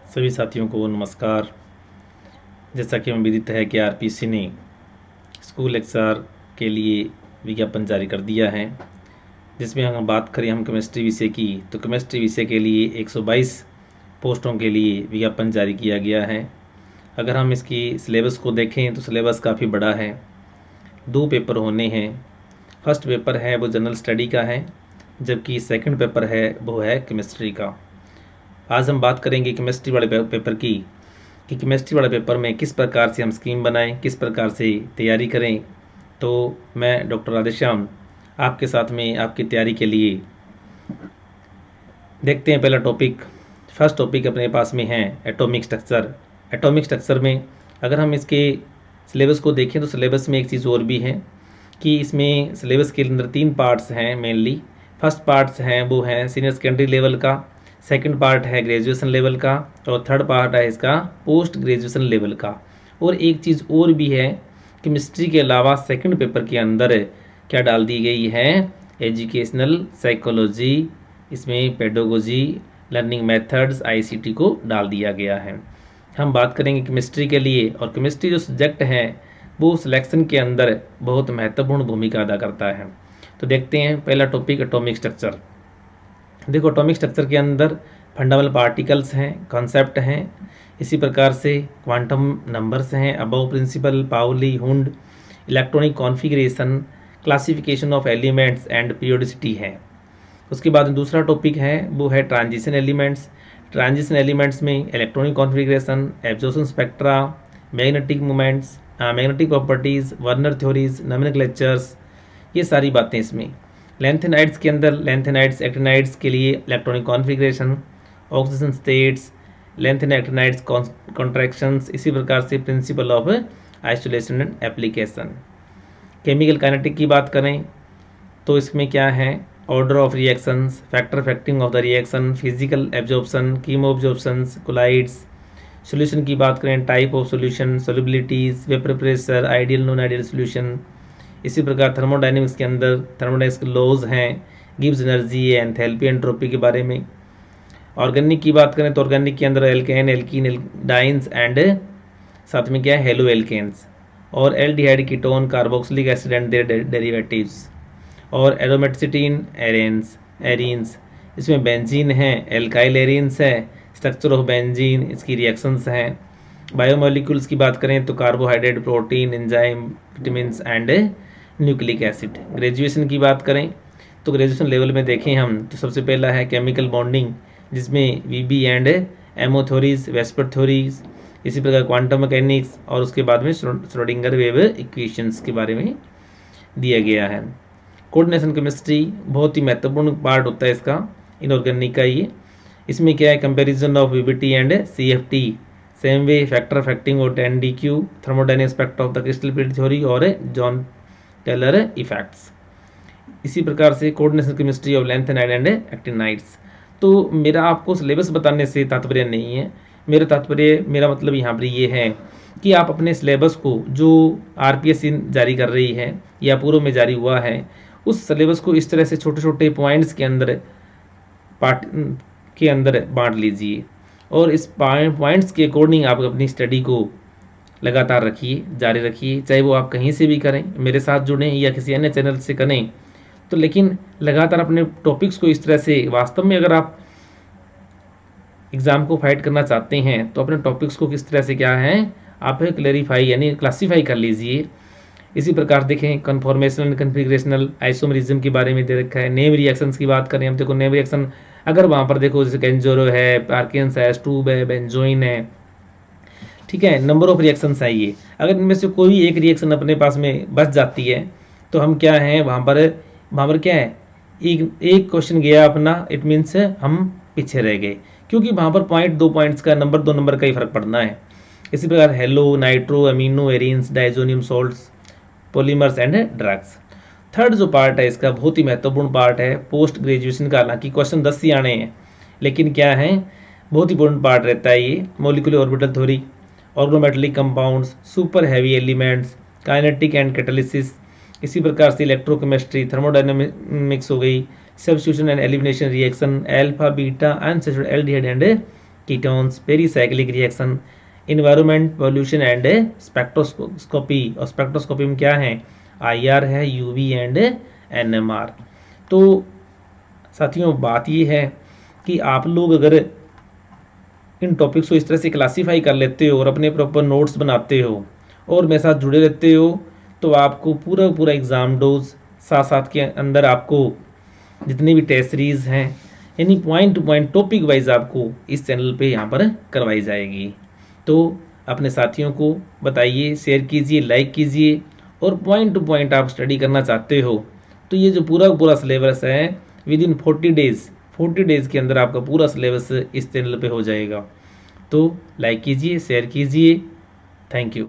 सभी साथियों को नमस्कार। जैसा कि हमें विदित है कि आरपीसी ने स्कूल एग्ज़ाम के लिए विज्ञापन जारी कर दिया है, जिसमें हम बात करें हम केमिस्ट्री विषय की, तो केमिस्ट्री विषय के लिए 122 पोस्टों के लिए विज्ञापन जारी किया गया है। अगर हम इसकी सिलेबस को देखें तो सिलेबस काफ़ी बड़ा है। 2 पेपर होने हैं। फर्स्ट पेपर है वो जनरल स्टडी का है, जबकि सेकंड पेपर है वो है केमिस्ट्री का। आज हम बात करेंगे केमिस्ट्री वाले पेपर की कि केमिस्ट्री वाले पेपर में किस प्रकार से हम स्कीम बनाएं, किस प्रकार से तैयारी करें। तो मैं डॉक्टर राधेश्याम आपके साथ में आपकी तैयारी के लिए देखते हैं। पहला टॉपिक, फर्स्ट टॉपिक अपने पास में है एटॉमिक स्ट्रक्चर। एटॉमिक स्ट्रक्चर में अगर हम इसके सिलेबस को देखें तो सिलेबस में एक चीज़ और भी है कि इसमें सिलेबस के अंदर 3 पार्ट्स हैं मेनली। फर्स्ट पार्ट्स हैं वो हैं सीनियर सेकेंडरी लेवल का, सेकंड पार्ट है ग्रेजुएशन लेवल का और थर्ड पार्ट है इसका पोस्ट ग्रेजुएशन लेवल का। और एक चीज़ और भी है, केमिस्ट्री के अलावा सेकंड पेपर के अंदर क्या डाल दी गई है, एजुकेशनल साइकोलॉजी, इसमें पेडागोजी, लर्निंग मेथड्स, आईसीटी को डाल दिया गया है। हम बात करेंगे केमिस्ट्री के लिए, और केमिस्ट्री जो सब्जेक्ट है वो सिलेक्शन के अंदर बहुत महत्वपूर्ण भूमिका अदा करता है। तो देखते हैं पहला टॉपिक एटॉमिक स्ट्रक्चर। देखो, एटॉमिक स्ट्रक्चर के अंदर फंडामेंटल पार्टिकल्स हैं, कॉन्सेप्ट हैं, इसी प्रकार से क्वांटम नंबर्स हैं, Aufbau principle, Pauli, Hund, electronic configuration, classification of elements and periodicity है। उसके बाद दूसरा टॉपिक है वो है ट्रांजिशन एलिमेंट्स। ट्रांजिशन एलिमेंट्स में electronic configuration, absorption spectra, magnetic moments, magnetic properties, Werner theories, nomenclatures, ये सारी बातें इसमें। लेंथेनाइड्स के अंदर लेंथेनाइड्स एक्टिनाइड्स के लिए electronic configuration, oxygen states, lanthanide actinides contractions, इसी प्रकार से principle of isolation and application. Chemical kinetic की बात करें तो इसमें क्या है, order of reactions, factor affecting of the reaction, physical absorption, chemo absorptions, colloids. Solution की बात करें, type of solution, solubilities, vapour pressure, ideal non ideal solution. इसी प्रकार थर्मोडायनेमिक्स के अंदर थर्मोडायनेमिक्स लॉज हैं, गिब्स एनर्जी, एंथैल्पी, एंट्रोपी के बारे में। ऑर्गेनिक की बात करें तो ऑर्गेनिक के अंदर एल्केन, एल्कीन, डाइन्स एंड साथ में क्या है, हेलो एल्केन्स, और aldehyde, ketone, carboxylic acid and their derivatives, और एरोमेटिसिटीन, एरीन्स। इसमें बेंजीन है, एल्काइल एरीन्स है, स्ट्रक्चर ऑफ बेंजीन, इसकी रिएक्शंस हैं। बायोमोलिक्यूल्स की बात करें तो carbohydrate, protein, enzyme, vitamins and nucleic acid. Graduation की बात करें तो ग्रेजुएशन लेवल में देखें हम तो सबसे पहला है केमिकल बॉन्डिंग, जिसमें VB and MO theories, VSEPR theories, इसी प्रकार क्वांटम मैकेनिक्स, और उसके बाद में श्रोडिंगर वेव इक्वेशंस के बारे में दिया गया है। कोऑर्डिनेशन केमिस्ट्री बहुत ही महत्वपूर्ण पार्ट होता है इसका, इनऑर्गेनिक का ये। इसमें क्या है, comparison of VBT and CFT, same way, factor affecting और NDQ, thermodynamic aspect of the crystal period theory और जॉन टेलर इफेक्ट्स। इसी प्रकार से coordination chemistry of lanthanide and actinides. तो मेरा आपको सिलेबस बताने से तात्पर्य नहीं है, मेरा मतलब यहाँ पर ये है कि आप अपने सिलेबस को जो आरपीएससी जारी कर रही है या पूर्व में जारी हुआ है, उस सिलेबस को इस तरह से छोटे छोटे पॉइंट्स के अंदर पार्ट के अंदर बांट लीजिए, और इस पॉइंट्स के अकॉर्डिंग आप अपनी स्टडी को लगातार रखिए, जारी रखिए। चाहे वो आप कहीं से भी करें, मेरे साथ जुड़ें या किसी अन्य चैनल से करें, तो लेकिन लगातार अपने टॉपिक्स को इस तरह से, वास्तव में अगर आप एग्ज़ाम को फाइट करना चाहते हैं तो अपने टॉपिक्स को किस तरह से क्या है आप क्लैरिफाई यानी क्लासीफाई कर लीजिए। इसी प्रकार देखें कन्फॉर्मेशनल एंड कन्फिग्रेशनल आइसोमरिज्म के बारे में दे रखा है। नेम रिएक्शंस की बात करें हम, देखो नेम रिएक्शन अगर वहाँ पर देखो जैसे केंजोरो है, पार्किंस है, स्टूब है, बेंजोइन है, ठीक है, नंबर ऑफ रिएक्शंस है ये। अगर इनमें से कोई एक रिएक्शन अपने पास में बच जाती है तो हम क्या है वहाँ पर क्या है, एक क्वेश्चन गया अपना, इट मीन्स हम पीछे रह गए, क्योंकि वहाँ पर पॉइंट 2 पॉइंट्स का नंबर 2 नंबर का ही फर्क पड़ना है। इसी प्रकार hello, nitro, amino, arenes, diazonium salts, polymers and drugs. Third जो पार्ट है इसका बहुत ही महत्वपूर्ण पार्ट है पोस्ट ग्रेजुएशन का। हालांकि क्वेश्चन 10 ही आने हैं, लेकिन क्या है बहुत ही इंपॉर्टेंट पार्ट रहता है ये। Molecular orbital theory, organometallic compounds, super heavy elements, kinetic and catalysis, इसी प्रकार से इलेक्ट्रोकेमिस्ट्री, थर्मोडायनेमिक्स हो गई, substitution and elimination reaction, alpha beta unsaturated aldehyde and ketones, pericyclic reaction, environment pollution and spectroscopy. और spectroscopy में क्या है, IR है, UV एंड NMR। तो साथियों बात ये है कि आप लोग अगर इन टॉपिक्स को इस तरह से क्लासीफाई कर लेते हो और अपने प्रॉपर नोट्स बनाते हो और मेरे साथ जुड़े रहते हो, तो आपको पूरा पूरा एग्ज़ाम डोज साथ साथ के अंदर आपको जितने भी टेस्ट सीरीज़ हैं यानी point two point topic wise आपको इस चैनल पे यहाँ पर करवाई जाएगी। तो अपने साथियों को बताइए, शेयर कीजिए, लाइक कीजिए, और पॉइंट टू पॉइंट आप स्टडी करना चाहते हो तो ये जो पूरा पूरा सिलेबस है विद इन 40 डेज़ के अंदर आपका पूरा सिलेबस इस चैनल पे हो जाएगा। तो लाइक कीजिए, शेयर कीजिए। Thank you.